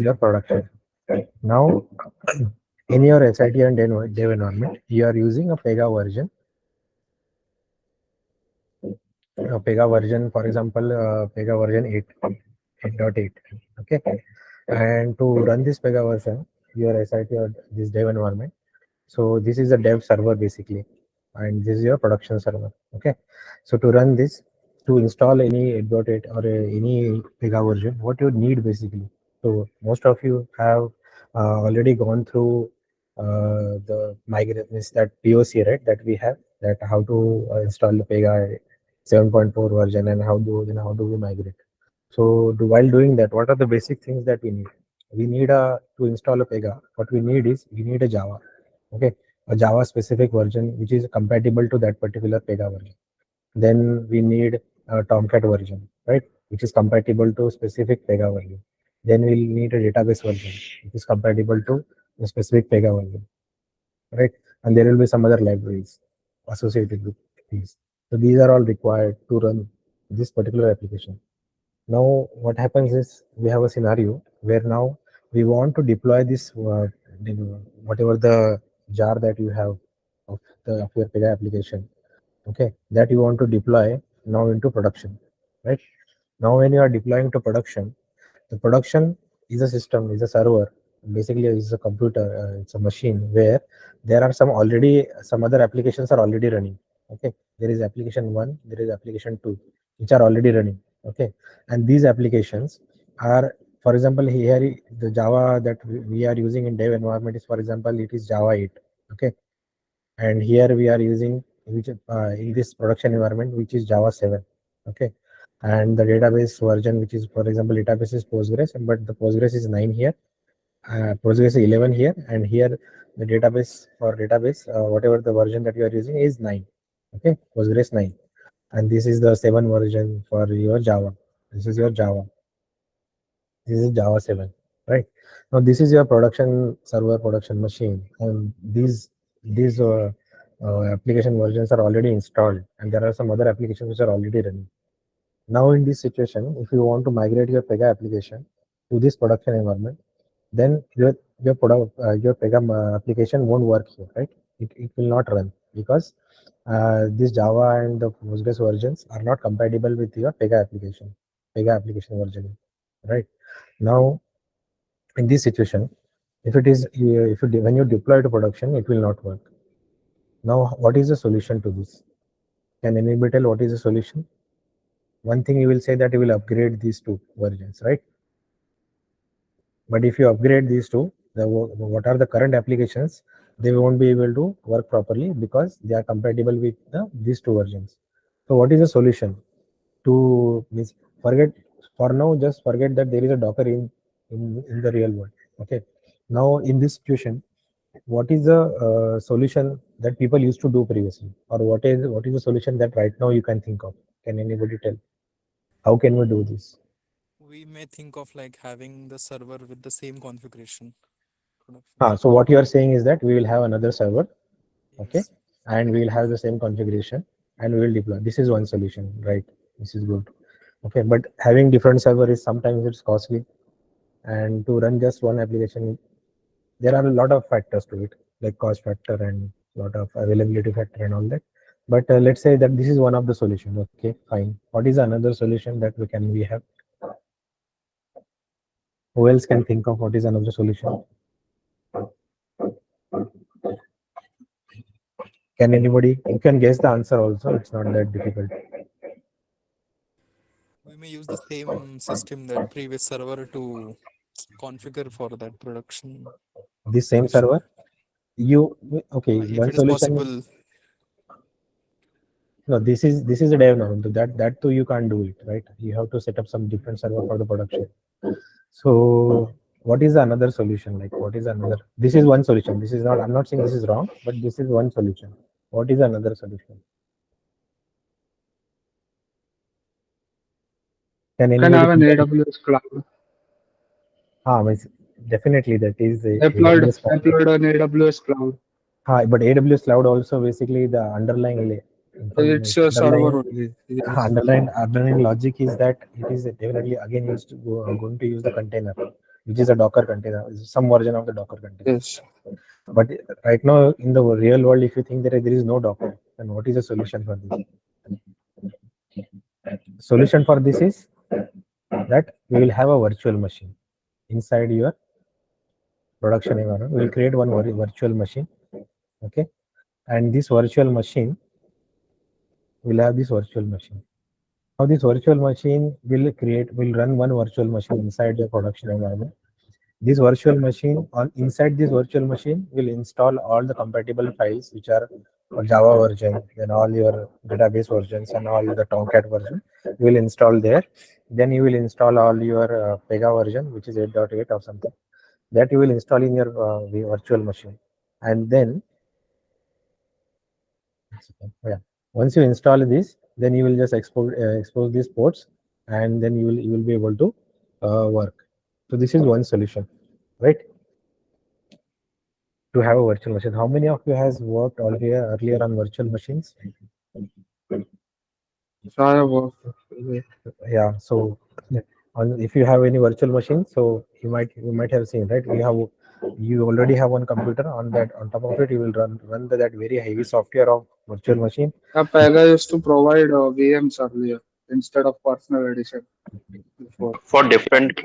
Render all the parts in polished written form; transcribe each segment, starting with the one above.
your production. Now, in your SIT and dev environment, you are using a Pega version. Pega version, for example, Pega version 8.8. Okay, and to run this Pega version, your SIT or this dev environment. So this is a dev server basically, and this is your production server. Okay, so to run this, to install any 8.8 or any Pega version, what you need basically. So most of you have already gone through the migration, is that POC, right? That we have, that how to install the Pega 7.4 version and how do we migrate. So while doing that, what are the basic things that we need? We need a to install a Pega. What we need is we need a Java. Okay, a Java specific version which is compatible to that particular Pega version. Then we need a Tomcat version, right, which is compatible to specific Pega version. Then we'll need a database version which is compatible to a specific Pega version, right? And there will be some other libraries associated with these. So these are all required to run this particular application. Now, what happens is we have a scenario where now we want to deploy this whatever the jar that you have of your Pega application, okay, that you want to deploy now into production, right? Now, when you are deploying to production, the production is a system, is a server, basically is a computer, it's a machine where there are some other applications are already running. Okay, there is application 1, there is application 2, which are already running. Okay, and these applications are, for example, here the Java that we are using in dev environment is, for example, it is Java 8. Okay, and here we are using which in this production environment, which is Java 7. Okay, and the database version, which is, for example, database is Postgres, but the Postgres is 9 here, Postgres is 11 here, and here the database, for database, whatever the version that you are using is 9. Okay, Postgres 9, and this is the 7 version for your Java. This is your Java. This is Java 7, right? Now this is your production server, production machine, and these application versions are already installed, and there are some other applications which are already running. Now in this situation, if you want to migrate your Pega application to this production environment, then your Pega application won't work here, right? It will not run because this Java and the Postgres versions are not compatible with your Pega application version, right? Now in this situation, if it is if you when you deploy to production, it will not work. Now what is the solution to this? Can anybody tell what is the solution? One thing you will say that you will upgrade these two versions, right? But if you upgrade these two, what are the current applications, they won't be able to work properly because they are compatible with these two versions. So what is the solution? To forget, for now, just forget that there is a Docker in the real world. Okay, now in this situation, what is the solution that people used to do previously, or what is the solution that right now you can think of? Can anybody tell? How can we do this? We may think of like having the server with the same configuration. Production So server. what you are saying is that we will have another server, okay, Yes. and we will have the same configuration, and we will deploy. This is one solution, right? This is good. Okay, but having different server is sometimes it's costly, and to run just one application, there are a lot of factors to it, like cost factor and lot of availability factor and all that. But let's say that this is one of the solutions. Okay, fine. What is another solution that we have? Who else can think of what is another solution? Can anybody? You can guess the answer also. It's not that difficult. We may use the same system, that previous server, to configure for that production This same application. server. You okay? If One it is solution. possible, No, this is a dev now. That too you can't do it, right? You have to set up some different server for the production. So what is another solution? Like what is another? This is one solution. This is not. I'm not saying this is wrong, but this is one solution. What is another solution? Can You can anybody have an think of it? AWS cloud Means definitely that is a deployed AWS cloud. deployed on AWS cloud. But AWS cloud also basically the underlying layer. It's a server only. Yes. Underlying logic is that it is definitely again used to going to use the container, which is a Docker container, some version of the Docker container. Yes. But right now in the real world, if you think that there is no Docker, then what is the solution for this? Solution for this is that we will have a virtual machine inside your production environment. We will create one virtual machine, okay, and this virtual machine will have this virtual machine. Now this virtual machine will run one virtual machine inside the production environment. This virtual machine inside this virtual machine will install all the compatible files which are Java version, then all your database versions and all the Tomcat version you will install there. Then you will install all your Pega version, which is 8.8 or something, that you will install in your virtual machine. And then once you install this, then you will just expose these ports, and then you will be able to work. So this is one solution, right? To have a virtual machine. How many of you has worked earlier on virtual machines? So I have worked. Yeah. So if you have any virtual machine, so you might have seen, right? You already have one computer. On top of it, you will run that very heavy software of virtual machine. Pega used to provide VMs earlier instead of personal edition before. For different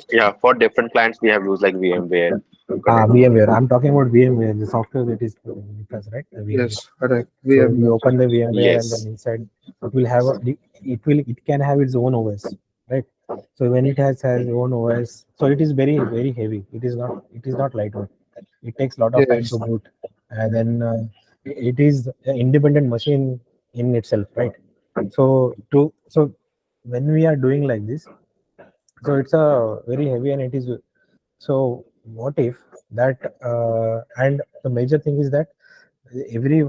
clients we have used like VMware. VMware. I'm talking about VMware, the software that is because, right? The VMware. Yes, correct. So VMware. you open the VMware and Yes. then inside it will have it can have its own OS, right? So when it has own OS, so it is very heavy. It is not lightweight. It takes a lot of time Yes. to boot, and then it is an independent machine in itself, right? So when we are doing like this, so it's a very heavy, and it is so what if that and the major thing is that every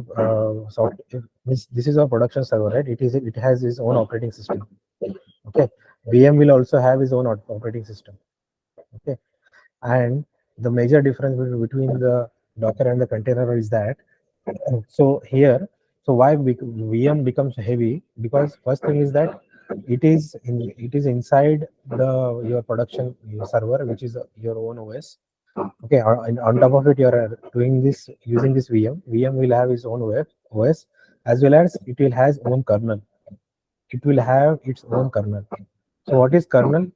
this is a production server, right? It has its own operating system, okay. VM will also have its own operating system, okay. And the major difference between the Docker and the container is that why VM becomes heavy, because first thing is that it is inside your production server, which is your own OS, okay. On top of it, you are doing this using this VM will have its own OS, as well as it will has own kernel. It will have its own kernel. So what is kernel?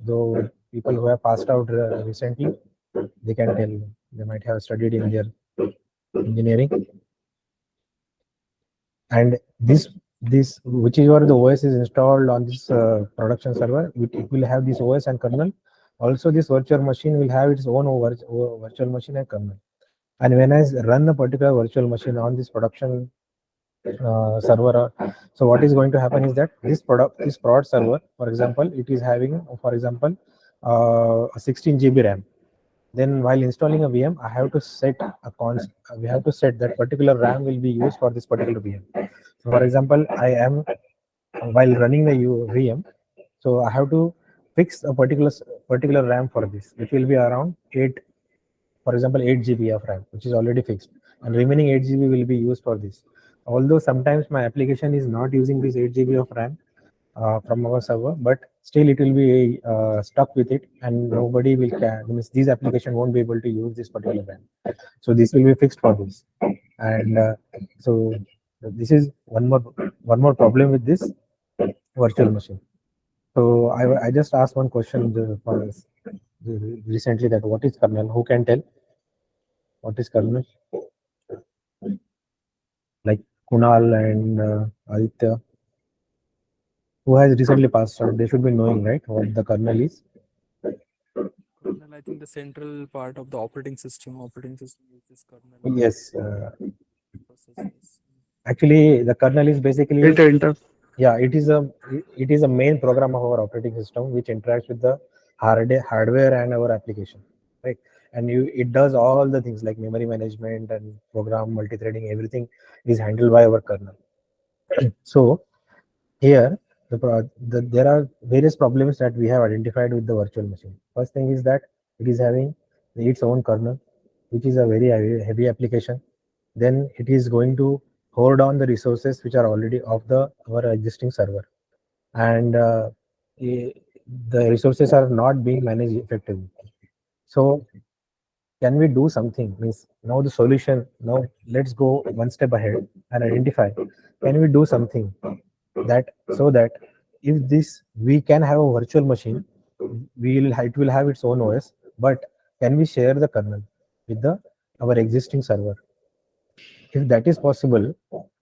Though people who have passed out recently, they can tell. They might have studied in their engineering. And this whichever the OS is installed on this production server, it will have this OS and kernel. Also, this virtual machine will have its own virtual machine and kernel. And when I run a particular virtual machine on this production server, so what is going to happen is that this prod server, for example, it is having, for example, a 16 GB RAM. Then while installing a VM, I have to set we have to set that particular RAM will be used for this particular VM. So for example, I am while running the VM, so I have to fix a particular RAM for this, which will be around 8, for example, 8 GB of RAM, which is already fixed, and remaining 8 GB will be used for this. Although sometimes my application is not using this 8 GB of RAM from our server, but still it will be stuck with it, and nobody means this application won't be able to use this particular RAM. So this will be fixed for this, and so this is one more problem with this virtual machine. So I just asked one question for this, recently, that what is kernel? Who can tell what is kernel? Like Kunal and Aditya, who has recently passed out, they should be knowing, right, what the kernel is. Kernel, I think the central part of the operating system. Operating system uses kernel. Yes. Actually, the kernel is basically it is a main program of our operating system which interacts with the hardware and our application, right? And it does all the things like memory management and program multi-threading. Everything is handled by our kernel. So here there are various problems that we have identified with the virtual machine. First thing is that it is having its own kernel, which is a very heavy application. Then it is going to hoard on the resources which are already of our existing server, and the resources are not being managed effectively. So can we do something? Means now the solution. Now let's go one step ahead and identify. Can we do something that so that if this we can have a virtual machine, it will have its own OS, but can we share the kernel with the our existing server? If that is possible,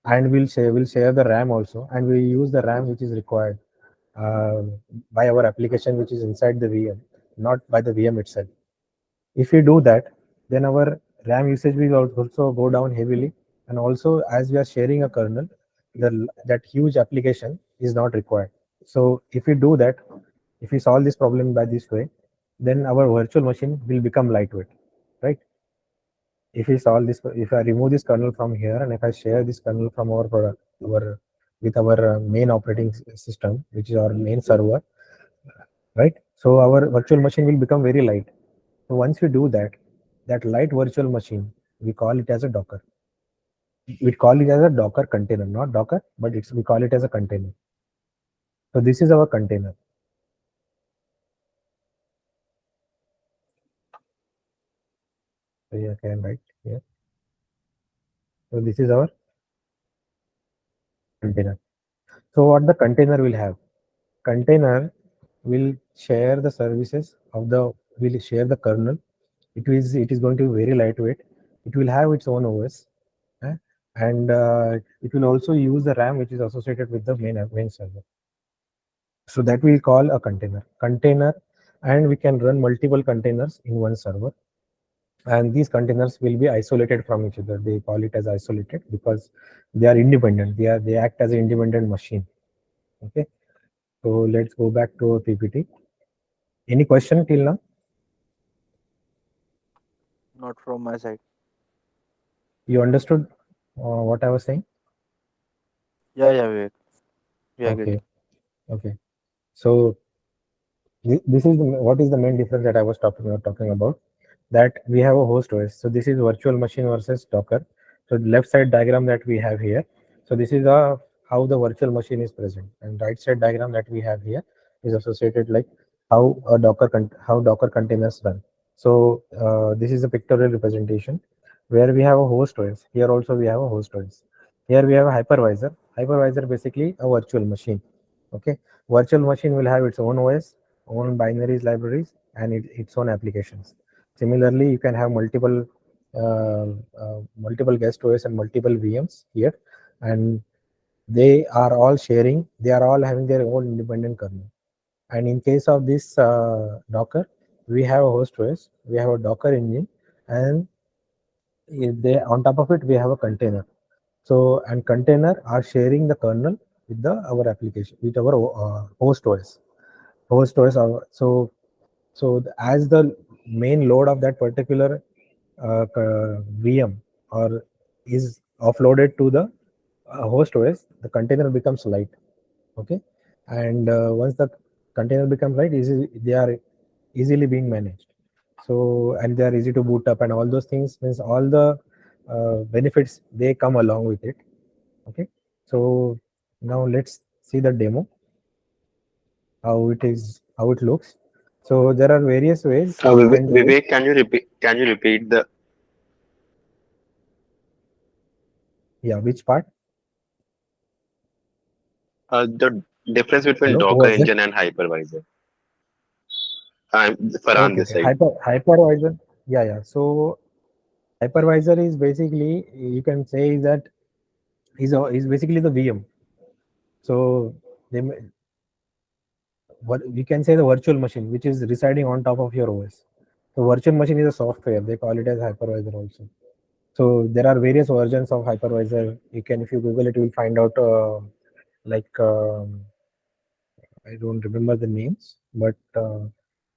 and we'll share the RAM also, and we use the RAM which is required uh, by our application which is inside the VM, not by the VM itself. If we do that, then our RAM usage will also go down heavily, and also as we are sharing a kernel, that huge application is not required. So if we do that, if we solve this problem by this way, then our virtual machine will become lightweight, right? If we solve this, if I remove this kernel from here and if I share this kernel from our product, with our main operating system, which is our main server, right? So our virtual machine will become very light. So once we do that, that light virtual machine, we call it as a Docker. We call it as a Docker container, not Docker, but we call it as a container. So this is our container. So you can write here. So this is our container. So what the container will have? Container will share the services of will share the kernel. It is going to be very lightweight. It will have its own OS, and it will also use the RAM which is associated with the main server. So that we call a container, and we can run multiple containers in one server, and these containers will be isolated from each other. They call it as isolated because they are independent. They act as an independent machine. Okay, so let's go back to our PPT. Any question till now? Not from my side. You understood what I was saying? Yeah, Vivek. We are Okay. getting. Okay. So this is what is the main difference that I was talking about, that we have a host OS. So this is virtual machine versus Docker. So the left side diagram that we have here. So this is how the virtual machine is present, and right side diagram that we have here is associated like how Docker containers run. So this is a pictorial representation where we have a host OS. Here also we have a host OS. Here we have a hypervisor. Hypervisor basically a virtual machine. Okay, virtual machine will have its own OS, own binaries, libraries, and its own applications. Similarly, you can have multiple guest OS and multiple VMs here, and they are all having their own independent kernel. And in case of this Docker, we have a host OS, we have a Docker engine, and on top of it we have a container. So and container are sharing the kernel with our application, with our host OS. So as the main load of that particular VM or is offloaded to the host OS, the container becomes light. Okay, and once the container becomes light, they are easily being managed. So and they are easy to boot up, and all those things means all the benefits they come along with it. Okay, so now let's see the demo, how it looks. So there are various ways you can do it. Vivek, can you repeat? Can you repeat the Yeah, which part? the difference between Hello, who Docker was it? engine and hypervisor? I'm Farhan Okay, this okay. side. Hypervisor. Yeah. So hypervisor is basically, you can say that is basically the VM. So what we can say the virtual machine which is residing on top of your OS. So virtual machine is a software. They call it as hypervisor also. So there are various versions of hypervisor. If you Google it, you will find out like I don't remember the names, but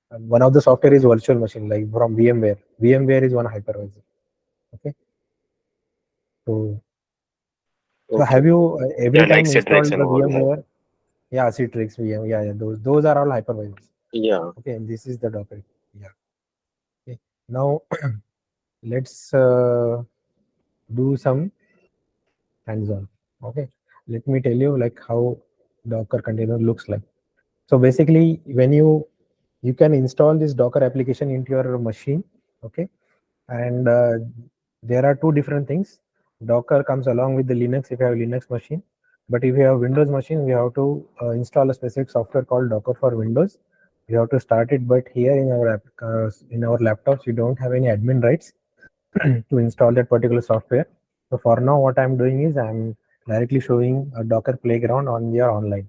one of the software is virtual machine, like from VMware. VMware is one hypervisor. Okay. So have Okay. you Yeah, every like time Citrix installed and the all. VMware? Yeah, Citrix, VM. Yeah. Those are all hypervisors. Yeah. Okay, and this is the Docker. Yeah. Okay. Now let's do some hands-on. Okay, let me tell you like how Docker container looks like. So basically, when you can install this Docker application into your machine. Okay, and there are two different things. Docker comes along with the Linux if you have Linux machine, but if you have Windows machine, we have to install a specific software called Docker for Windows. We have to start it, but here in our in our laptops, we don't have any admin rights to install that particular software. So for now, what I'm doing is I'm directly showing a Docker playground on your online.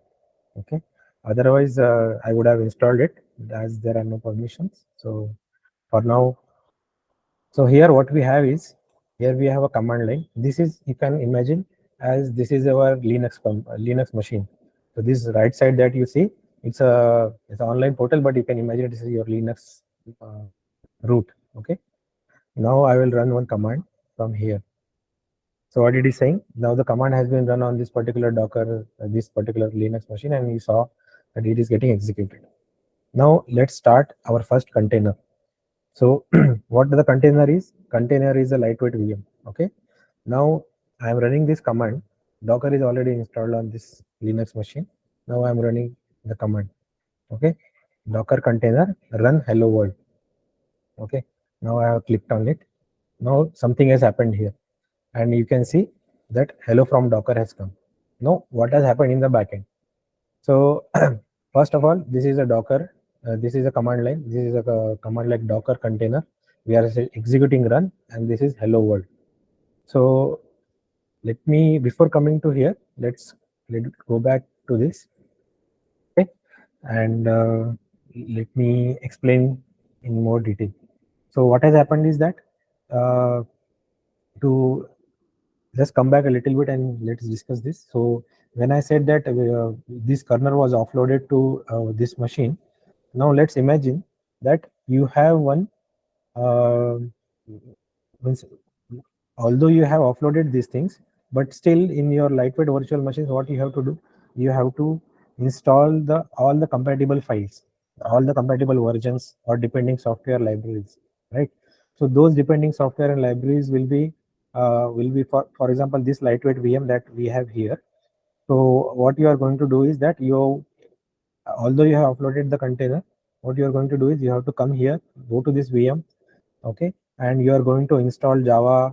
Okay. Otherwise, I would have installed it as there are no permissions. So for now, so here what we have is, here we have a command line. This is, you can imagine as this is our Linux machine. So this right side that you see, it's an online portal, but you can imagine this is your Linux root. Okay. Now I will run one command from here. So what it is saying, now the command has been run on this particular Docker, this particular Linux machine, and you saw that it is getting executed. Now let's start our first container. So what the container is? Container is a lightweight VM. Okay. Now I am running this command. Docker is already installed on this Linux machine. Now I am running the command. Okay. Docker container run hello world. Okay. Now I have clicked on it. Now something has happened here, and you can see that hello from Docker has come. Now what has happened in the backend? So first of all, this is a Docker. This is a command line. This is a command like Docker container. We are executing run, and this is hello world. So let me, before coming to here, let's go back to this. Okay, and let me explain in more detail. So what has happened is that to let's come back a little bit and let's discuss this. So when I said that this kernel was offloaded to this machine, now let's imagine that you have one, although you have offloaded these things, but still in your lightweight virtual machines, what you have to do, you have to install all the compatible files, all the compatible versions or depending software libraries, right? So those depending software and libraries will be for example, this lightweight VM that we have here. So what you are going to do is that although you have uploaded the container, what you are going to do is you have to come here, go to this VM, okay, and you are going to install Java,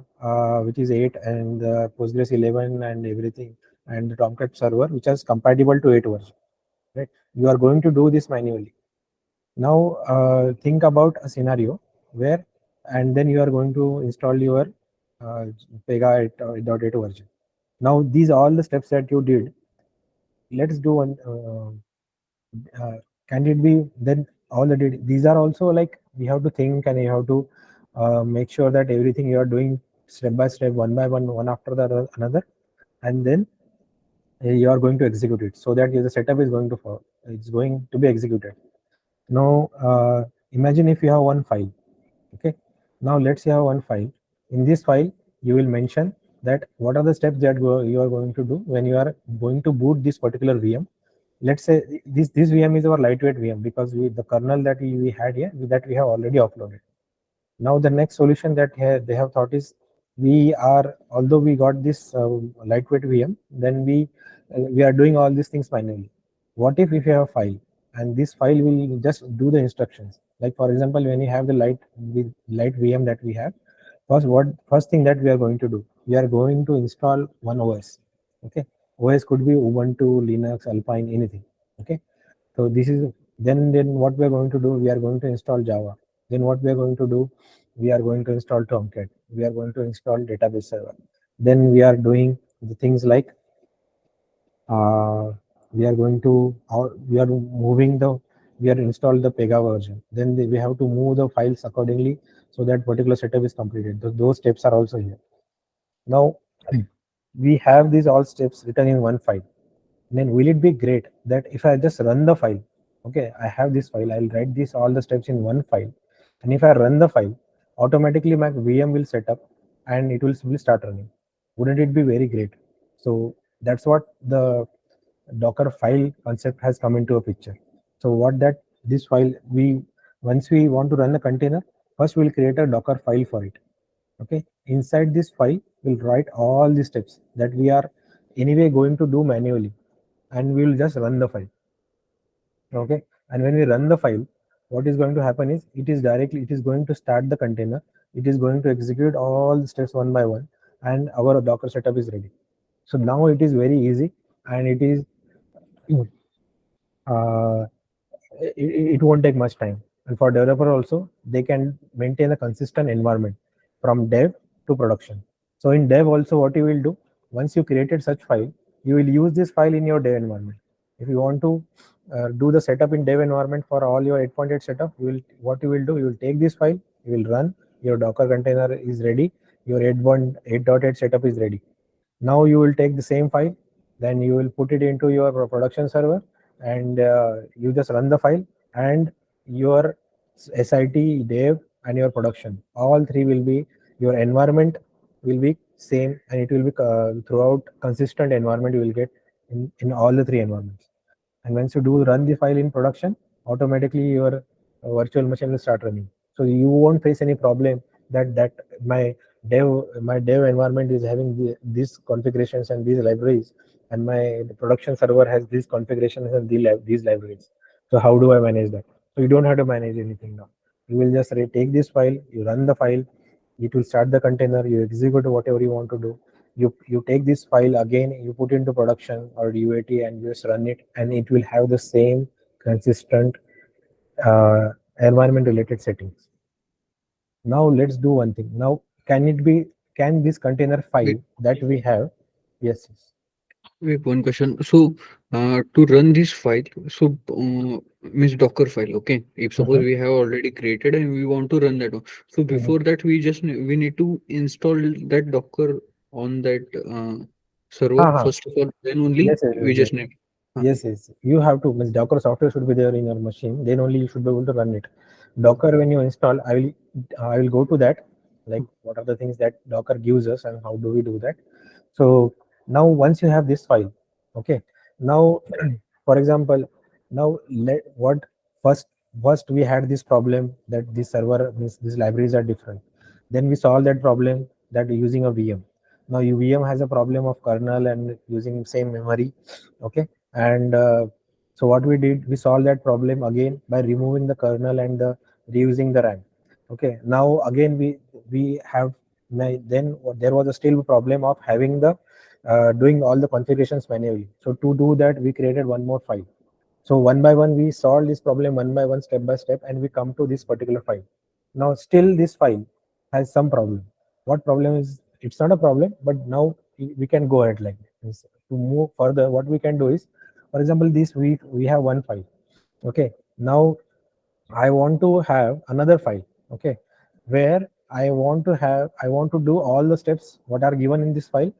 which is 8, and Postgres 11 and everything, and the Tomcat server, which is compatible to 8 version, right? You are going to do this manually. Now think about a scenario where, and then you are going to install your Pega 8.8 version. Now these all the steps that you did, let's do one. Can it be then all the these are also like we have to think, and you have to make sure that everything you are doing step by step, one by one after the another, and then you are going to execute it so that the setup is going to be executed. Now imagine if you have one file. Okay, now let's say you have one file. In this file you will mention that what are the steps that you are going to do when you are going to boot this particular VM. Let's say this VM is our lightweight VM because the kernel that we had here, that we have already uploaded. Now the next solution that they have thought is, although we got this lightweight VM, then we are doing all these things manually. What if you have a file, and this file will just do the instructions? Like for example, when you have the light VM that we have, first thing that we are going to do, we are going to install one OS. Okay, OS could be Ubuntu, Linux, Alpine, anything. Okay, so this is then what we are going to do, we are going to install Java. Then what we are going to do, we are going to install Tomcat. We are going to install database server. Then we are doing the things like we are install the Pega version. Then we have to move the files accordingly so that particular setup is completed. Those steps are also here. Now we have these all steps written in one file. Then will it be great that if I just run the file, okay, I have this file, I'll write all the steps in one file, and if I run the file, automatically my VM will set up and it will start running? Wouldn't it be very great? So that's what the Docker file concept has come into a picture. So this file, once we want to run a container, first we'll create a Docker file for it. Okay, inside this file, we'll write all the steps that we are anyway going to do manually, and we will just run the file. Okay, and when we run the file, what is going to happen is it is going to start the container. It is going to execute all the steps one by one, and our Docker setup is ready. So now it is very easy, and it is uh, it won't take much time. And for developer also, they can maintain a consistent environment from dev to production. So in dev also, what you will do, once you created such file, you will use this file in your dev environment. If you want to do the setup in dev environment for all your 8.8 setup, what you will do, you will take this file, you will run, your Docker container is ready, your 8.8 setup is ready. Now you will take the same file, then you will put it into your production server, and you just run the file, and your SIT, dev, and your production, all three will be, your environment will be same, and it will be throughout consistent environment you will get in all the three environments. And once you do run the file in production, automatically your virtual machine will start running. So you won't face any problem that my dev environment is having these configurations and these libraries, and my production server has these configurations and these libraries. So how do I manage that? So you don't have to manage anything now. You will just take this file, you run the file, it will start the container, you execute whatever you want to do. You take this file again, you put into production or UAT, and just run it, and it will have the same consistent environment related settings. Now let's do one thing. Now, can this container file Wait, that we have? Yes, yes. wait, one question. So, to run this file, so means Docker file, okay? If suppose Mhm. we have already created and we want to run that one, so before that we need to install that Docker on that server Uh-huh. first of all. Then only Yes, yes, we yes, yes. just need. Yes, yes. You have to, means Docker software should be there in your machine. Then only you should be able to run it. Docker, when you install, I will go to that. Like, what are the things that Docker gives us, and how do we do that? So now, once you have this file, okay. Now, for example, now let what first first we had this problem that this server means these libraries are different. Then we solved that problem that using a VM. Now VM has a problem of kernel and using same memory, okay. And so what we did, we solved that problem again by removing the kernel and reusing the RAM. Okay. Now again we have, then there was a still problem of having the doing all the configurations manually. So to do that, we created one more file. So one by one, we solve this problem one by one, step by step, and we come to this particular file. Now, still this file has some problem. What problem is? It's not a problem, but now we can go ahead like this. To move further, what we can do is, for example, this we have one file. Okay. Now I want to have another file. Okay, where I want to do all the steps what are given in this file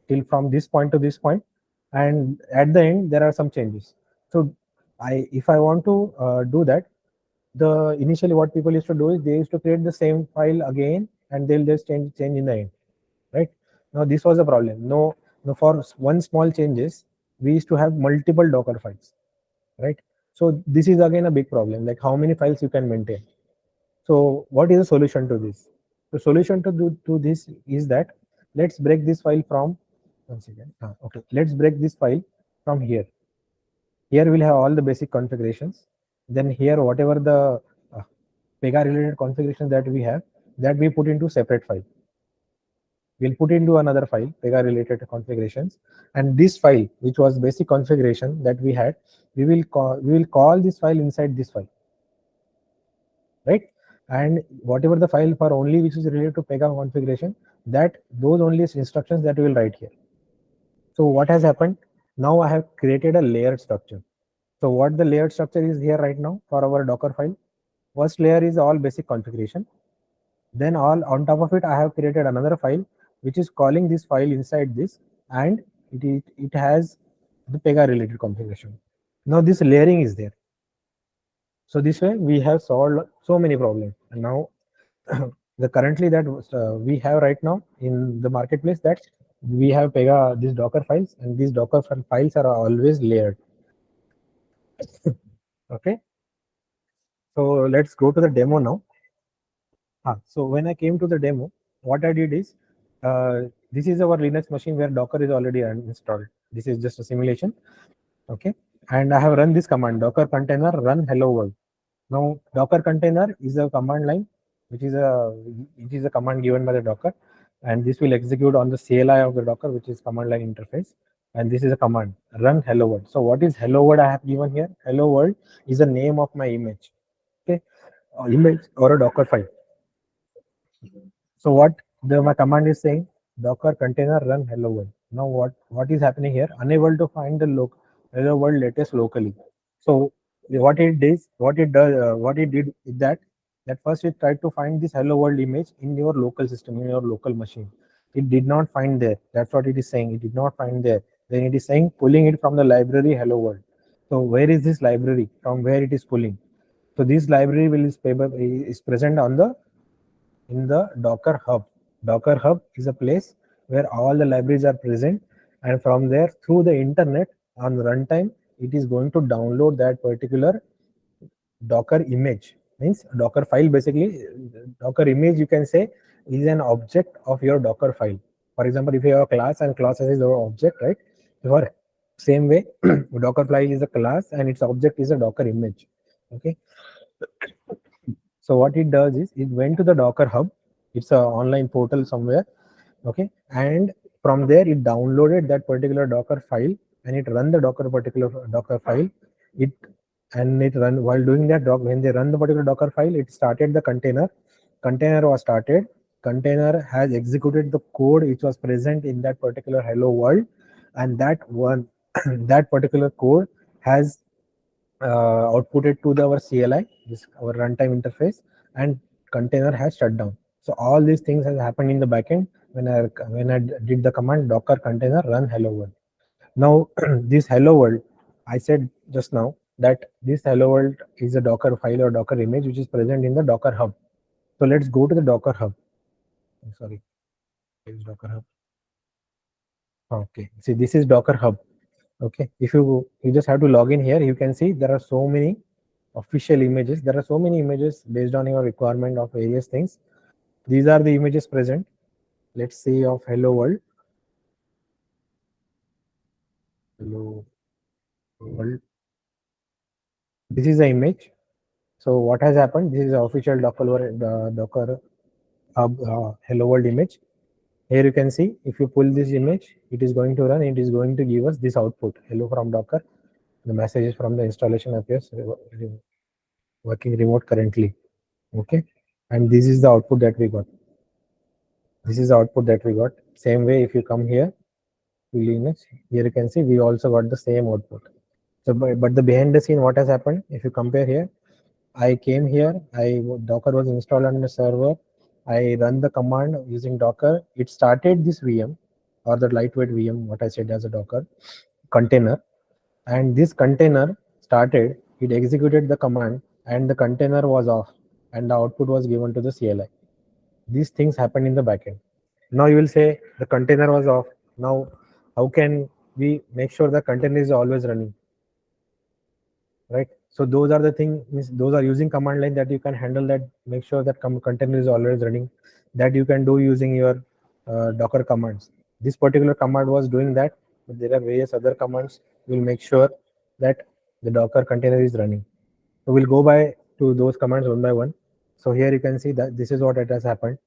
till from this point to this point, and at the end there are some changes. So if I want to do that, the initially what people used to do is they used to create the same file again, and they'll just change in the end, right? Now this was a problem. No, for one small changes we used to have multiple Docker files, right? So this is again a big problem, like how many files you can maintain. So what is the solution to this? The solution to this is that let's break this file from, one second. Okay, let's break this file from here. Here we'll have all the basic configurations. Then here, whatever the Pega related configuration that we have, that we put into separate file. We'll put into another file, Pega related configurations. And this file, which was basic configuration that we had, we will call this file inside this file, right? And whatever the file for only which is related to Pega configuration, that those only instructions that we will write here. So what has happened? Now I have created a layered structure. So what the layered structure is here right now for our Docker file. First layer is all basic configuration. Then all on top of it, I have created another file which is calling this file inside this, and it has the Pega related configuration. Now this layering is there. So this way we have solved so many problems. And now the currently that we have right now in the marketplace, that we have Pega these Docker files, and these Docker files are always layered. Okay. So let's go to the demo now. So when I came to the demo, what I did is, this is our Linux machine where Docker is already installed. This is just a simulation. Okay. And I have run this command, docker container run hello world. Now, Docker container is a command line, which is a command given by the Docker, and this will execute on the CLI of the Docker, which is command line interface. And this is a command run hello world. So what is hello world I have given here? Hello world is the name of my image, okay, image or a Docker file. So what my command is saying, docker container run hello world. Now what is happening here? Unable to find the hello world latest locally. So what it did is that first it tried to find this hello world image in your local system, in your local machine. It did not find there. That's what it is saying. It did not find there. Then it is saying pulling it from the library hello world. So where is this library? From where it is pulling? So this library is present in the Docker Hub. Docker Hub is a place where all the libraries are present, and from there, through the internet on runtime, it is going to download that particular Docker image. Means Docker file, basically. Docker image, you can say, is an object of your Docker file. For example, if you have a class and class is your object, right? For same way, Docker file is a class and its object is a Docker image. Okay. So what it does is it went to the Docker Hub. It's an online portal somewhere. Okay. And from there, it downloaded that particular Docker file and it run the particular Docker file. While doing that, when they run the particular Docker file, it started the container. Container was started. Container has executed the code which was present in that particular hello world, and that particular code has outputted to our CLI, our runtime interface, and container has shut down. So all these things has happened in the backend when I did the command docker container run hello world. Now this hello world, I said just now that this hello world is a Docker file or Docker image which is present in the Docker Hub. So let's go to the Docker Hub. Sorry, it's Docker Hub. Okay, see, this is Docker Hub. Okay, if you just have to log in here, you can see there are so many official images. There are so many images based on your requirement of various things. These are the images present. Let's see of hello world. Hello world. This is the image. So what has happened? This is the official Docker Hub hello world image. Here you can see, if you pull this image, it is going to run. It is going to give us this output, hello from Docker. The messages from the installation appears working remote currently. Okay, and this is the output that we got. This is the output that we got. Same way, if you come here to Linux, here you can see we also got the same output. So, but the behind the scene, what has happened? If you compare here, I came here, Docker was installed on the server. I run the command using Docker. It started this VM or the lightweight VM, what I said as a Docker container. And this container started, it executed the command and the container was off and the output was given to the CLI. These things happened in the backend. Now you will say the container was off. Now, how can we make sure the container is always running? Right? So those are the things, those are using command line that you can handle that, make sure that container is always running, that you can do using your Docker commands. This particular command was doing that, but there are various other commands will make sure that the Docker container is running. So we'll go by to those commands one by one. So here you can see that this is what it has happened.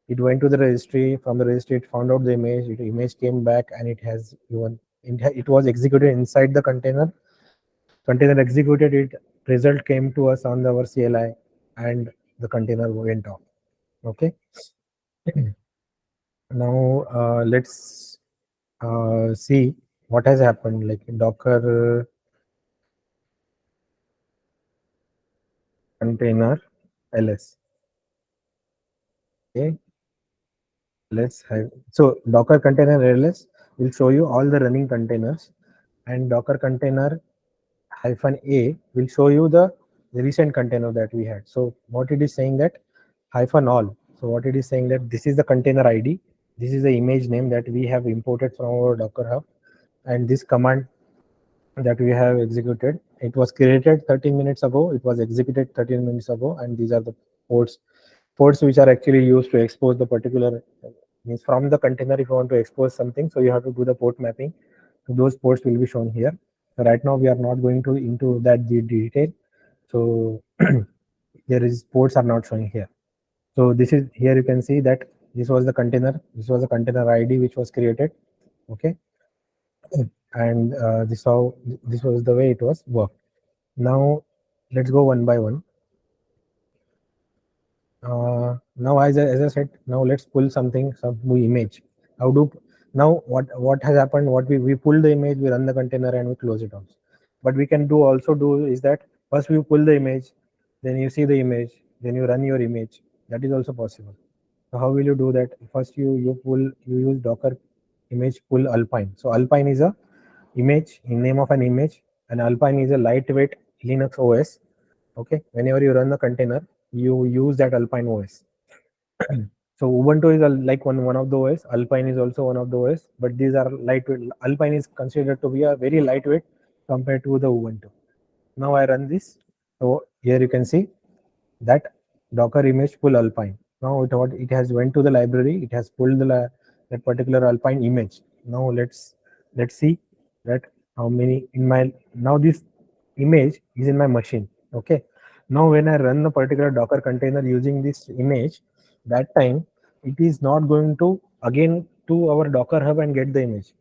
It went to the registry. From the registry, it found out the image. The image came back and it has given. It was executed inside the container. Container executed it. Result came to us on our CLI, and the container went off. Okay. Now let's see what has happened. Like Docker container ls. Okay. Let's have, so Docker container ls will show you all the running containers, and Docker container -a will show you the recent container that we had. So what it is saying that -all. So what it is saying that this is the container ID. This is the image name that we have imported from our Docker Hub, and this command that we have executed, it was created 13 minutes ago. It was executed 13 minutes ago, and these are the ports ports which are actually used to expose the particular, means from the container, if you want to expose something, so you have to do the port mapping. So those ports will be shown here. So right now we are not going to into that detail. So there is ports are not showing here. So this is here, you can see that this was the container, this was the container ID which was created. Okay, and this was the way it was worked. Now let's go one by one. Now as I said, now let's pull some image. How do now what has happened? What we pull the image, we run the container and we close it out. But we can also do is that first we pull the image, then you see the image, then you run your image. That is also possible. So how will you do that? First you use Docker image pull Alpine. So Alpine is a image in name of an image, and Alpine is a lightweight Linux OS. Okay, whenever you run the container, you use that Alpine OS. So Ubuntu is like one of the OS. Alpine is also one of the OS, but these are lightweight. Alpine is considered to be a very lightweight compared to the Ubuntu. Now I run this. So here you can see that Docker image pull Alpine. Now it has went to the library. It has pulled that particular Alpine image. Now let's see that how many in my, now this image is in my machine. Okay, now when I run the particular Docker container using this image, that time it is not going to again to our Docker hub and get the image.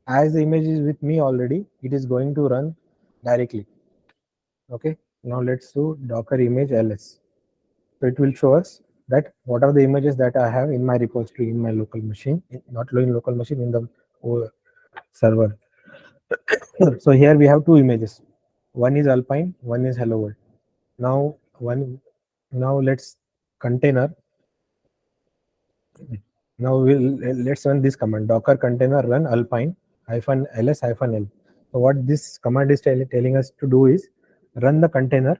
As the image is with me already, it is going to run directly. Okay, now let's do Docker image ls. So it will show us that what are the images that I have in my repository in my local machine, not in local machine, in the server. So here we have two images. One is Alpine, one is Hello World. Now let's container. Now let's run this command, Docker container run Alpine -ls -l. So what this command is telling us to do is run the container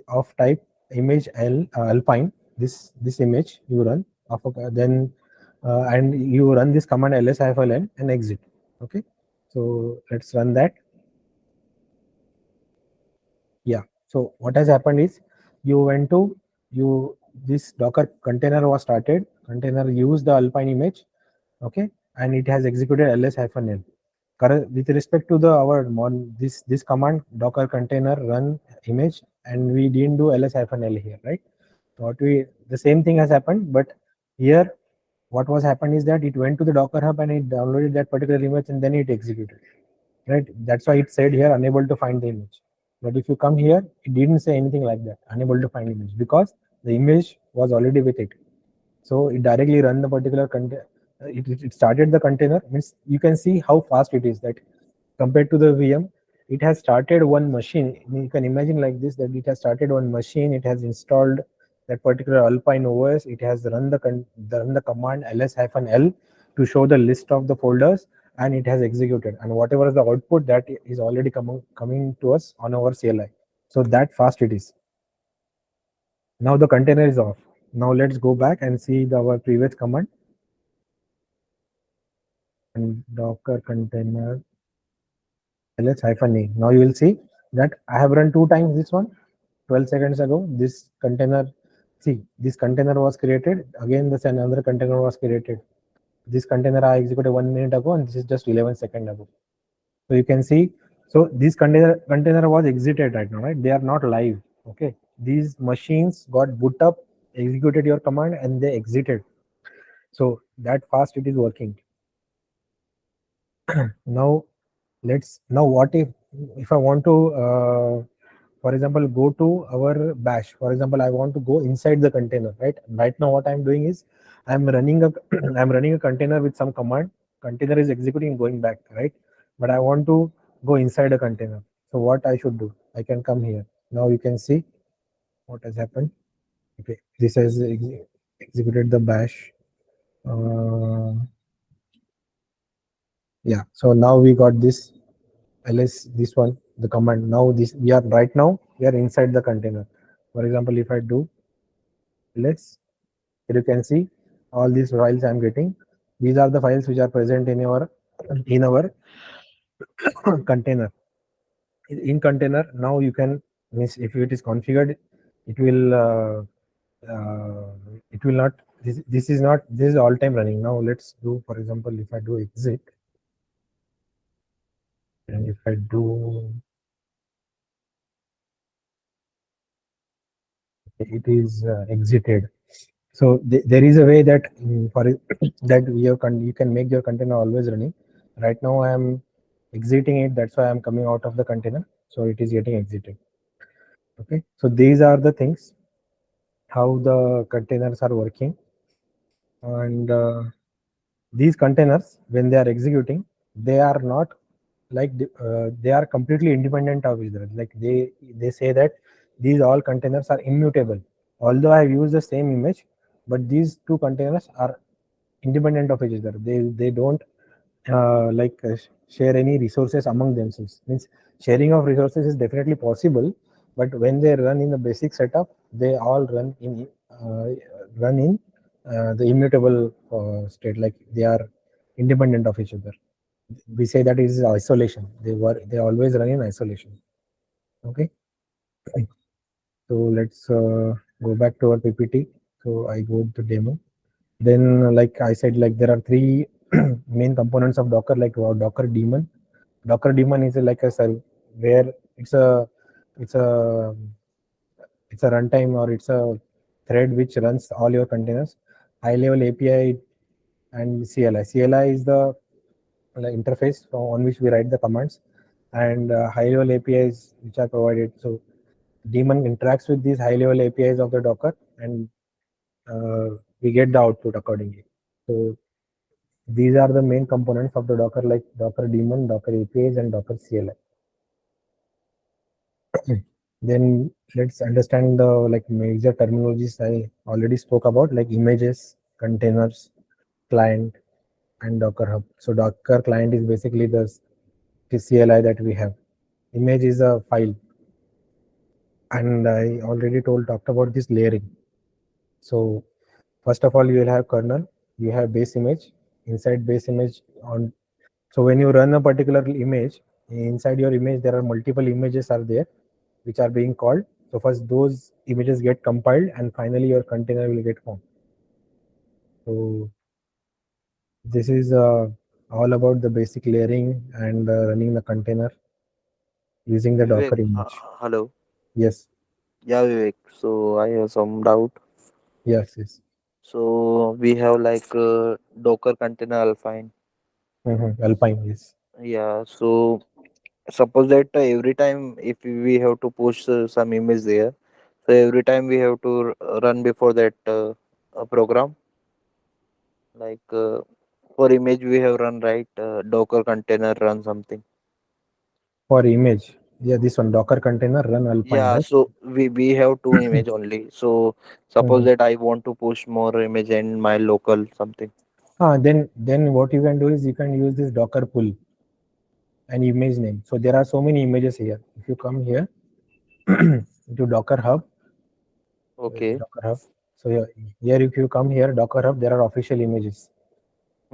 of type image Alpine. This image you run of then and you run this command ls-l and exit. Okay, so let's run that. Yeah, so what has happened is this Docker container was started, container used the Alpine image. Okay, and it has executed ls-l. With respect to this command, Docker container run image, and we didn't do ls-l here, right? The same thing has happened, but here what was happened is that it went to the Docker hub and it downloaded that particular image and then it executed, right? That's why it said here unable to find the image. But if you come here, it didn't say anything like that, unable to find image, because the image was already with it. So it directly run the particular container. It started the container. Means you can see how fast it is, that compared to the VM, it has started one machine. I mean, you can imagine like this, that it has started one machine. It has installed that particular Alpine OS. It has run the command ls-l to show the list of the folders, and it has executed. And whatever is the output, that is already coming to us on our CLI. So that fast it is. Now the container is off. Now let's go back and see our previous command. And Docker container ls-a. Now you will see that I have run 2 times this one. 12 seconds ago, this container, see, this container was created. Again, another container was created. This container I executed 1 minute ago, and this is just 11 seconds ago. So you can see, so this container was exited right now, right? They are not live. Okay, these machines got boot up, executed your command, and they exited. So that fast it is working. Now what if I want to for example go to our bash. For example, I want to go inside the container, right? Right now what I'm doing is I'm running a container with some command. Container is executing, going back, right? But I want to go inside a container. So what I should do? I can come here. Now you can see what has happened. Okay, this has executed the bash. Yeah, so now we got this this one, the command. Now we are inside the container. For example, if I do ls, you can see all these files I'm getting. These are the files which are present in our container. In container, now you can, if it is configured, it will it will not. This is not. This is all time running. Now let's do, for example, if I do exit, and if I do, it is exited. So there is a way that for that you can make your container always running. Right now I am exiting it. That's why I'm coming out of the container. So it is getting exited. Okay. So these are the things how the containers are working, and these containers, when they are executing, they are not like they are completely independent of each other. Like they say that these all containers are immutable. Although I have used the same image, but these two containers are independent of each other. They don't share any resources among themselves. Means sharing of resources is definitely possible, but when they run in the basic setup, they all run in the immutable state. Like they are independent of each other. We say that is isolation. They always run in isolation. Okay. So let's go back to our PPT. So I go to demo. Then, like I said, like there are three main components of Docker, like Docker daemon. Docker daemon is like a server where it's a runtime, or it's a thread which runs all your containers. High level API and CLI. CLI is the interface on which we write the commands, and high level APIs which are provided. So daemon interacts with these high level APIs of the Docker, and we get the output accordingly. So these are the main components of the Docker, like Docker daemon, Docker APIs, and Docker CLI. Then let's understand the major terminologies I already spoke about, like images, containers, client, and Docker Hub. So Docker client is basically the CLI that we have. Image is a file, and I already talked about this layering. So first of all, you will have kernel, you have base image. Inside base image on, so when you run a particular image, inside your image there are multiple images are there which are being called. So first those images get compiled, and finally your container will get formed. So this is all about the basic layering and running the container using the Vivek, Docker image. hello. Yes, Yeah, Vivek. So I have some doubt. yes. So we have like Docker container Alpine. Alpine, yes. Yeah. So suppose that every time if we have to push some image there, so every time we have to run before that program. Like for image we have run right Docker container run something. For image, yeah, this one Docker container run Alpine, Yeah. right? So we have two image only. So suppose that I want to push more image in my local something. Then what you can do is you can use this Docker pull an image name. So there are so many images here. If you come here to Docker Hub, Okay. Docker Hub. So here if you come here, Docker Hub, there are official images.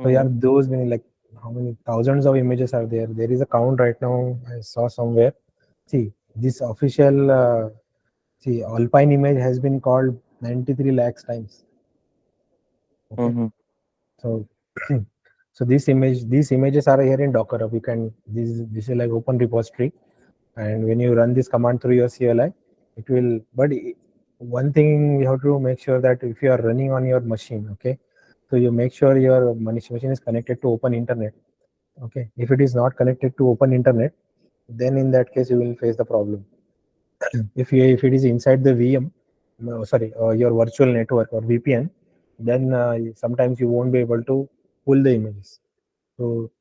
So yeah, those many, like how many thousands of images are there? There is a count right now. I saw somewhere. See, this official Alpine image has been called 93 lakhs times. Okay. So so these images are here in Docker Hub. You can this is like open repository, and when you run this command through your CLI, it will. But one thing you have to make sure that if you are running on your machine, okay, so you make sure your machine is connected to open internet. Okay, if it is not connected to open internet, then in that case you will face the problem. If it is inside the VM, your virtual network or VPN, then sometimes you won't be able to pull the images. So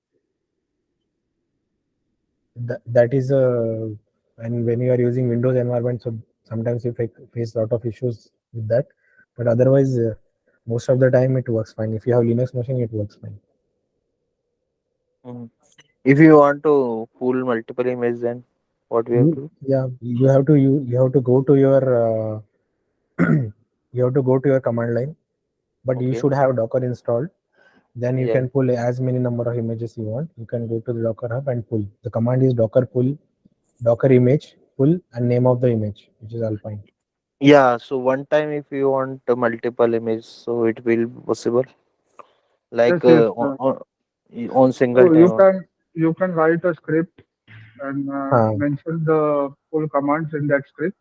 that is and when you are using Windows environment, so sometimes you face a lot of issues with that. But otherwise, most of the time it works fine. If you have Linux machine, it works fine. If you want to pull multiple images, then what we have to do? Yeah, you have to go to your you have to go to your command line, but you Okay. should have Docker installed. Then you Yeah. can pull as many number of images you want. You can go to the Docker Hub and pull. The command is Docker pull, Docker image pull, and name of the image, which is Alpine. Yeah, so one time if you want multiple image, so it will be possible Yes, like yes. on single So time. you can write a script and Uh, mention the full commands in that script.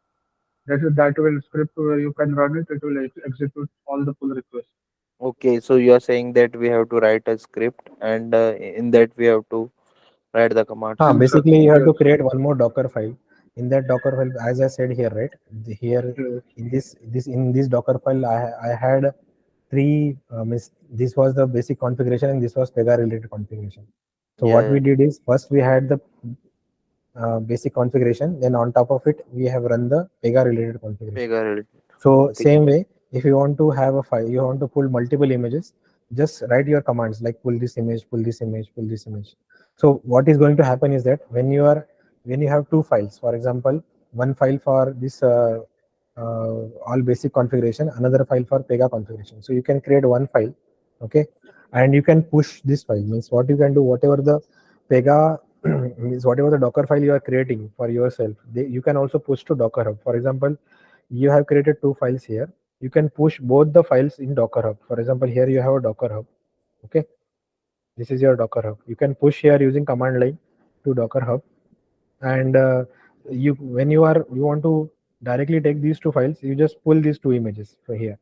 That will script where you can run it. It will execute all the pull requests. Okay, so you are saying that we have to write a script, and in that we have to write the commands. Basically, you have Yes, to create one more Docker file. In that Docker file, as I said here, right? Here yes. in this Docker file, I had three. This was the basic configuration, and this was Pega related configuration. So what Yeah, we did is first we had the basic configuration. Then on top of it, we have run the Pega related configuration. Pega related. So Okay. same way, if you want to have a file, you want to pull multiple images, just write your commands like pull this image, pull this image, pull this image. So what is going to happen is that when you have two files, for example, one file for this all basic configuration, another file for Pega configuration. So you can create one file, okay, and you can push this file. Means what you can do, whatever the Pega means whatever the Docker file you are creating for yourself, you can also push to Docker Hub. For example, you have created two files here. You can push both the files in Docker Hub. For example, here you have a Docker Hub. Okay, this is your Docker Hub. You can push here using command line to Docker Hub, and you when you want to directly take these two files, you just pull these two images for here,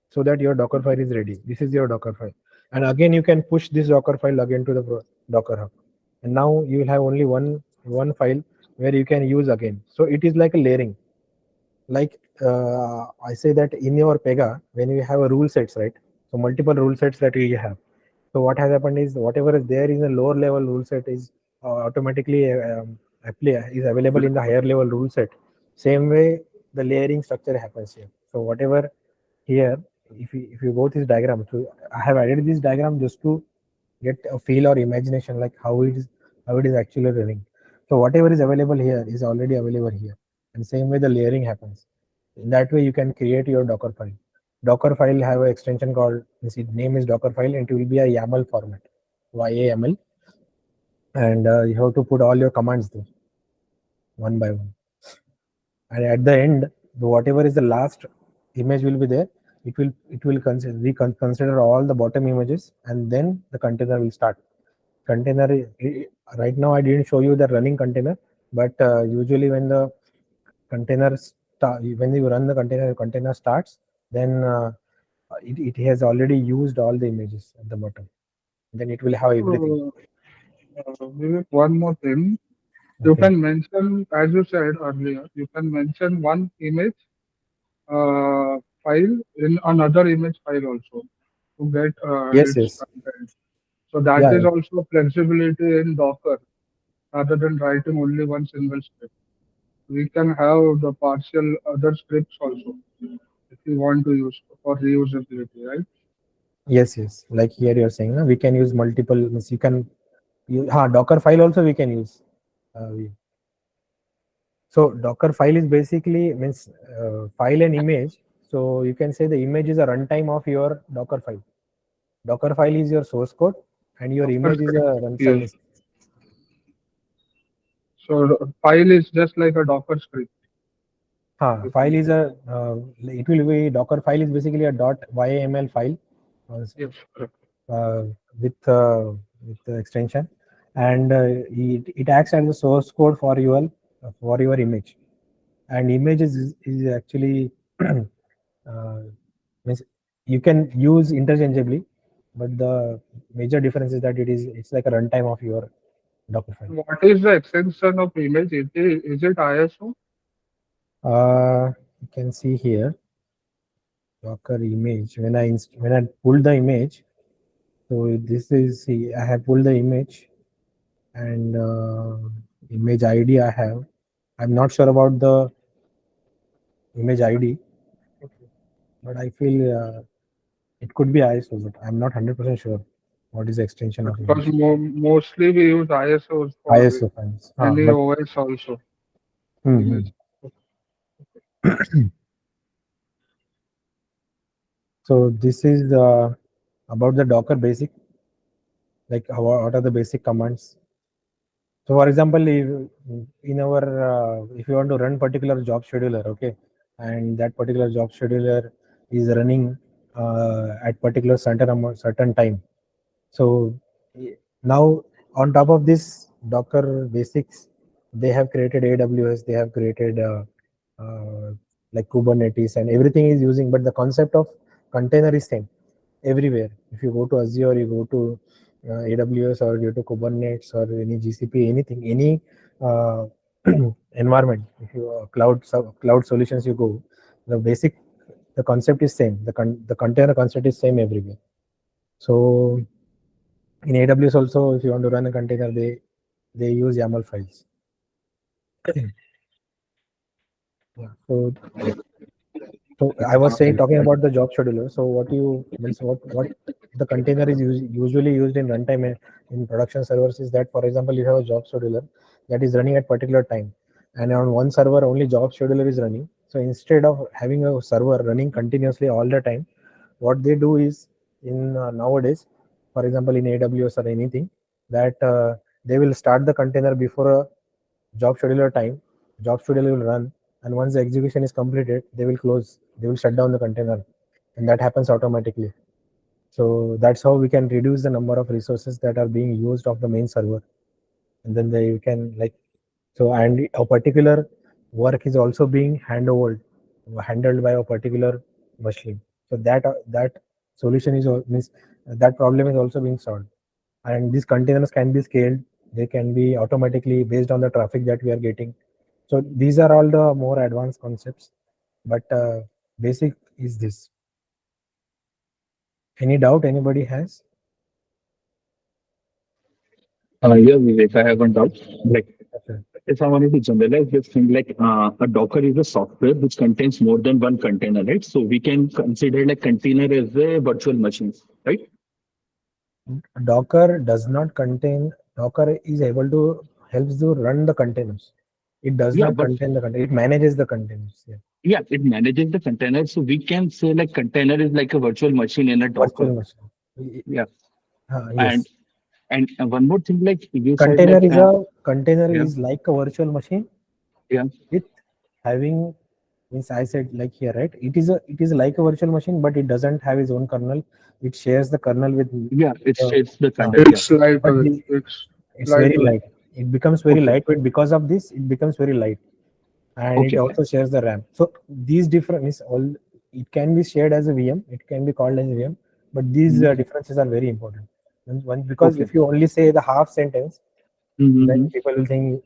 so that your Docker file is ready. This is your Docker file, and again you can push this Docker file again to the Docker Hub, and now you will have only one file where you can use again. So it is like a layering. Like I say that in your Pega, when you have a rule sets, right? So multiple rule sets that you have. So what has happened is whatever is there in a lower level rule set is automatically is available in the higher level rule set. Same way the layering structure happens here. So whatever here, if you go this diagram, so I have added this diagram just to get a feel or imagination like how it is actually running. So whatever is available here is already available here, and same way the layering happens. In that way you can create your Docker file. Docker file have an extension called, its name is Docker file, and it will be a YAML format, YAML, and you have to put all your commands there one by one. And at the end, whatever is the last image will be there. It will consider all the bottom images, and then the container will start. Container right now I didn't show you the running container, but usually when the container when you run the container starts, then it has already used all the images at the bottom. Then it will have everything. So, Vivek, one more thing. You Okay. can mention, as you said earlier, you can mention one image file in another image file also to get Yes, its yes. content. So that Yeah, is also flexibility in Docker rather than writing only one single script. We can have the partial other scripts also if you want to use for reusability, right? yes. Like here you're saying, we can use multiple. Means you can Docker file also we can use. So Docker file is basically means file and image. So you can say the image is a runtime of your Docker file. Docker file is your source code, and your Docker image is script. a Yes. runtime. So file is just like a Docker script. You File can is say. it will be Docker file is basically a .yaml file Yes, correct. uh, with the extension, and it acts as a source code for your image. And image is actually means you can use interchangeably, but the major difference is that it's like a runtime of your Docker file. What is the extension of image? Is it ISO? You can see here Docker image. When I pull the image, so this is see I have pulled the image, and image ID I have. I'm not sure about the image ID, but I feel it could be ISO, but I'm not 100% sure what is the extension of Because image. mostly we use ISOs for ISO files. any But OS also. hmm. Image. So this is about the Docker basic, like what are the basic commands. So for example, if in our if you want to run particular job scheduler, okay, and that particular job scheduler is running at particular certain time. So now on top of this Docker basics, they have created AWS, they have created like Kubernetes, and everything is using, but the concept of container is same everywhere. If you go to Azure, you go to AWS, or you go to Kubernetes, or any GCP, anything, any environment, if you cloud solutions you go, the concept is same. The container concept is same everywhere. So in AWS also, if you want to run a container, they use YAML files. Yeah. So I was saying, talking about the job scheduler. So what the container is usually used in runtime in production servers is that, for example, you have a job scheduler that is running at particular time, and on one server only job scheduler is running. So instead of having a server running continuously all the time, what they do is in nowadays, for example, in AWS or anything, that they will start the container before a job scheduler time. Job scheduler will run, and once the execution is completed, they will shut down the container, and that happens automatically. So that's how we can reduce the number of resources that are being used of the main server, and then they can and a particular work is also being handled by a particular machine. So that solution means that problem is also being solved, and these containers can be scaled. They can be automatically based on the traffic that we are getting. So these are all the more advanced concepts, but basic is this. Any doubt anybody has? Yeah, Vivek, I have one doubt. Like, Okay. if I wanted to generalize this thing, like a Docker is a software which contains more than one container, right? So we can consider like container as a virtual machine, right? Docker does not contain. Docker is able to helps to run the containers. It does Yeah, not but contain the container. It manages the containers. Yeah. yeah, it manages the container. So we can say like container is like a virtual machine in a Docker. Virtual machine. Yeah. Yes. And one more thing, like you said, Container like container yeah. is like a virtual machine. Yeah. With having, means I said like here, right? It is like a virtual machine, but it doesn't have its own kernel. It shares the kernel with. Yeah, it shares the uh, content. It's light. But It's very lightweight. light. It becomes very Okay. lightweight because of this. It becomes very light, and Okay. it also shares the RAM. So these difference all, it can be shared as a VM. It can be called as a VM, but these differences are very important. One, because Okay. if you only say the half sentence, Mhm. then people will think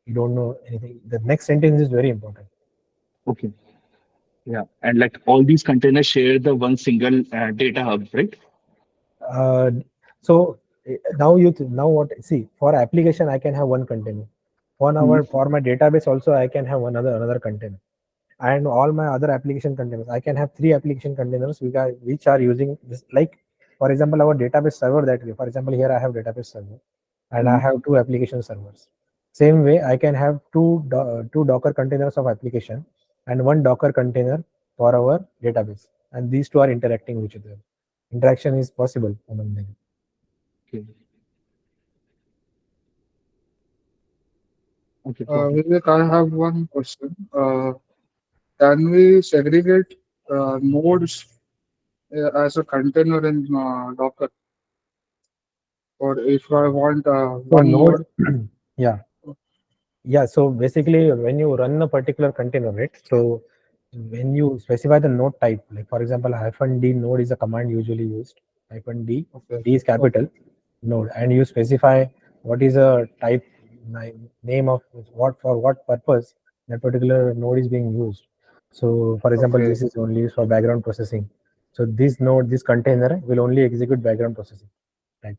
you don't know anything. The next sentence is very important. Okay. Yeah, and like all these containers share the one single data hub, right? So now now what? See, for application I can have one container. For my database also I can have another container, and all my other application containers I can have 3 application containers which are using this. Like for example, our database server that way. For example, here I have database server, and I have 2 application servers. Same way, I can have two Docker containers of application and 1 Docker container for our database, and these 2 are interacting with each other. Interaction is possible among them. Okay. Okay. Vivek, I have one question. Can we segregate nodes as a container in Docker? Or if I want one node, yeah. So basically, when you run a particular container, right? So when you specify the node type, like for example, -d node is a command usually used. -d, okay. D is capital node, and you specify what is a type name of what purpose that particular node is being used. So for example, Okay. this is only used for background processing. So this node, this container will only execute background processing. Right.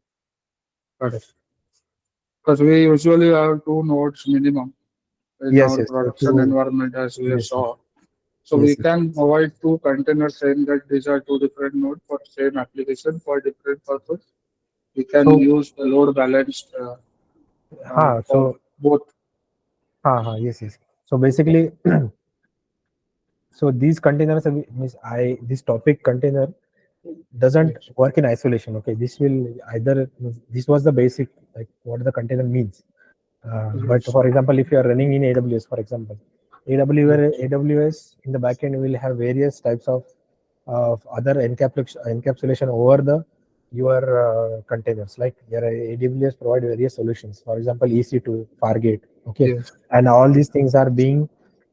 Got it. Because we usually have 2 nodes minimum in Yes, our yes. So production environment, as we yes, saw. So yes, we yes. can provide 2 containers saying that these are 2 different nodes for same application for different purpose. We can So- use the load balanced for both. Yes, yes. So basically, so these containers this topic container doesn't work in isolation. Okay, this will this was the basic, like what the container means. But for example, if you are running in AWS, for example, AWS in the backend will have various types of other encapsulation over the your containers. Like your AWS provide various solutions. For example, EC2, Fargate. Okay, Yes. and all these things are being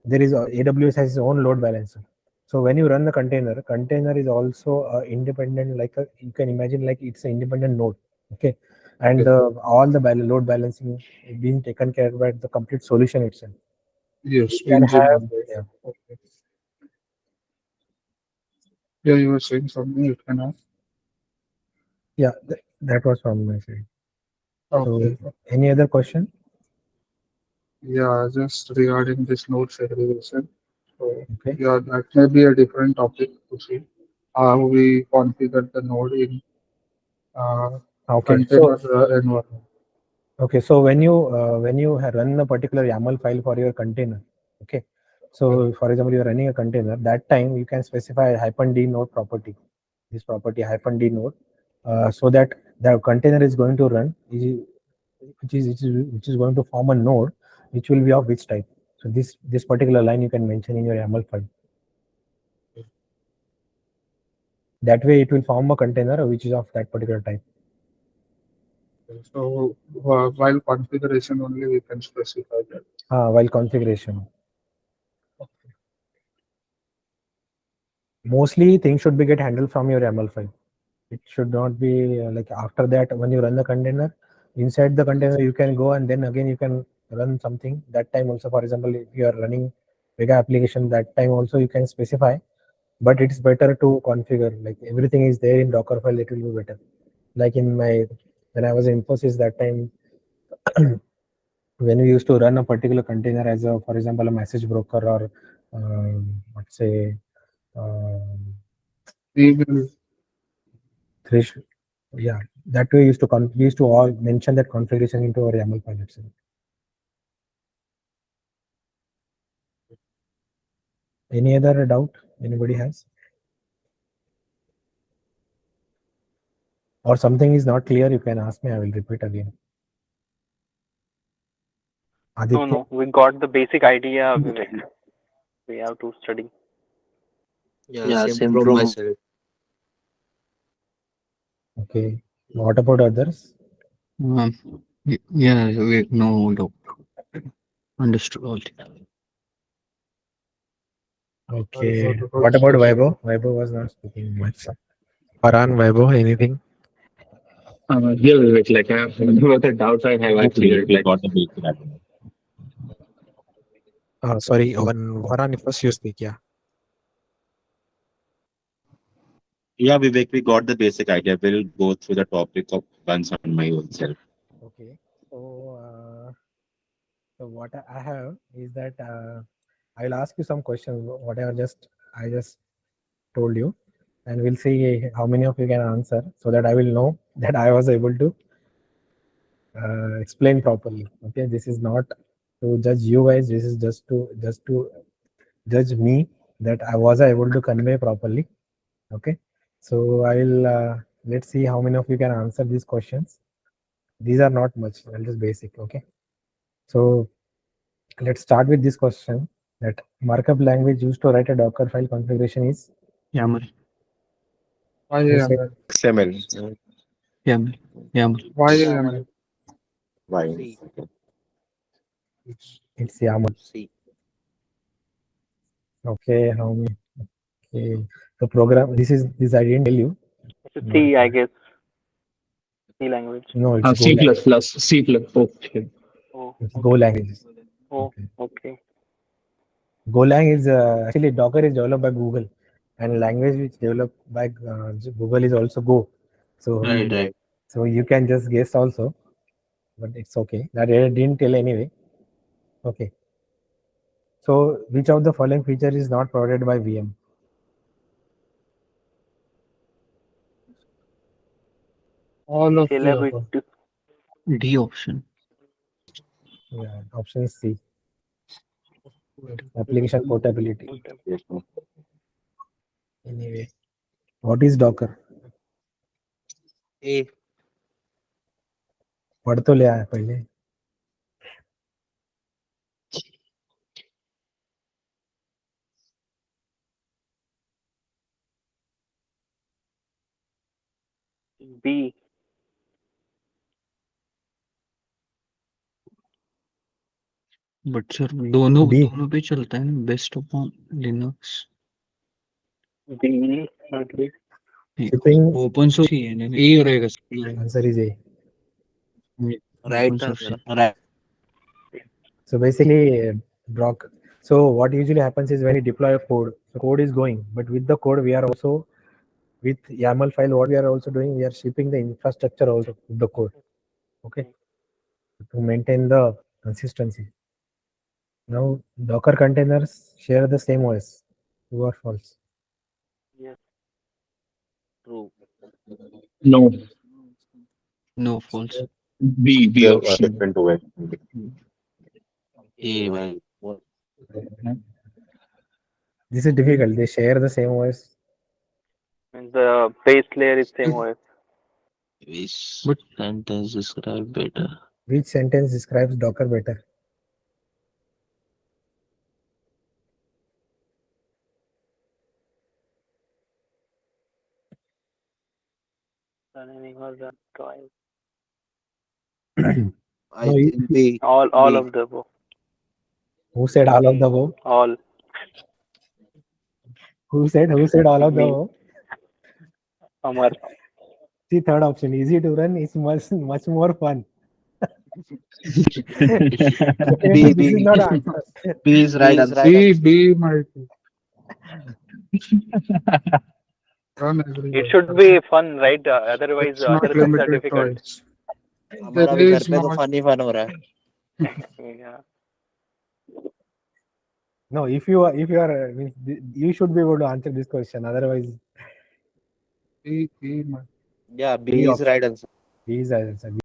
there is AWS has its own load balancer. So when you run the container is also independent. Like you can imagine, like it's an independent node. Okay, and all the load balancing is being taken care of by the complete solution itself. Yes. You can Engine have, on that. yeah. Okay. Yeah, you were saying something. You can ask. Yeah, that was from my side. Okay. So, any other question? Yeah, just regarding this node segregation. So, Okay. yeah, that may be a different topic to see how we configure the node in Okay. So, container environment. okay. So when you run a particular YAML file for your container, okay. So for example, you're running a container. That time you can specify -d node property. This property -d node, so that the container is going to run, which is going to form a node, which will be of which type. So this particular line you can mention in your YAML file. That way, it will form a container which is of that particular type. So while configuration only we can specify that. While configuration. Mostly things should be get handled from your YAML file. It should not be like after that when you run the container, inside the container you can go and then again you can run something. That time also, for example, if you are running Vega application, that time also you can specify, but it's better to configure. Like everything is there in Docker file, it will be better. Like when I was in Infosys that time, when we used to run a particular container as a, for example, a message broker or let's say We will. yeah, that way we used to all mention that configuration into our YAML file itself. Any other doubt anybody has? Or something is not clear, you can ask me, I will repeat again. Aditya? No, we got the basic idea, Vivek. We have to study. Yeah, same from my side. Okay. What about others? Yeah, we no doubt. Understood all. Okay. What about Vaibhav? Vaibhav was not speaking much. Farhan, Vaibhav, anything? Yeah, Vivek, like I have whatever doubts I have, I cleared. Like, got the basic idea. Sorry, when Farhan, first you speak, yeah. Yeah, Vivek, we got the basic idea. We'll go through the topic of once on my own self. Okay. So what I have is that I'll ask you some questions, whatever I just told you, and we'll see how many of you can answer, so that I will know that I was able to explain properly. Okay, this is not to judge you guys. This is just to judge me that I was able to convey properly. Okay, so I will let's see how many of you can answer these questions. These are not much, they're just basic. Okay, so let's start with this question: that markup language used to write a Docker file configuration is YAML. Why Who said- YAML? XML. YAML. YAML. Why YAML? Why? C. it's YAML. C. Okay, how many? Okay, the program. This I didn't tell you. It's C, I guess. C language. No, it's Go C language. plus plus, C plus. Okay. Oh, It's Go language. oh, Okay. okay. Golang is actually Docker is developed by Google, and language which developed by Google is also Go. So Right. so you can just guess also, but it's okay. That I didn't tell anyway. Okay. So which of the following feature is not provided by VM? All of the Scalability. above. D option. Yeah, option is C. Application portability. Yes, no. Anyway, what is Docker? A. पढ़ तो लिया है पहले. B. But sir दोनों B. दोनों पे चलता है ना, based upon Linux B. Okay. Shipping open source ही है ना, ए रहेगा sir. answer is A. Right Open source answer. है। Right. So basically, Brock. So what usually happens is when you deploy a code, the code is going, but with the code we are also with YAML file. What we are also doing, we are shipping the infrastructure also with the code. Okay, to maintain the consistency. Now Docker containers share the same OS. True or false? Yes. True. No. No false. B They're option. different way. A, bhai. What? This is difficult. They share the same OS. And the base layer is same OS. Which But- sentence describe better? Which sentence describes Docker better? Running or run twice. I No, think B. All B. of the above. Who said all of the above? All. Who said all of the Me. above? Amar. See, third option, easy to run is much more fun. Okay, B, so this B. is not an answer. B is right answer. B might be. Run everywhere. It should be fun, right? Otherwise, It's not other things are limited difficult. choice. हमारा There भी घर is पे तो not- funny fun हो रहा है। Yeah. No, if you are, means you should be able to answer this question. Otherwise, B might. Yeah, B B is option. right answer. B is answer.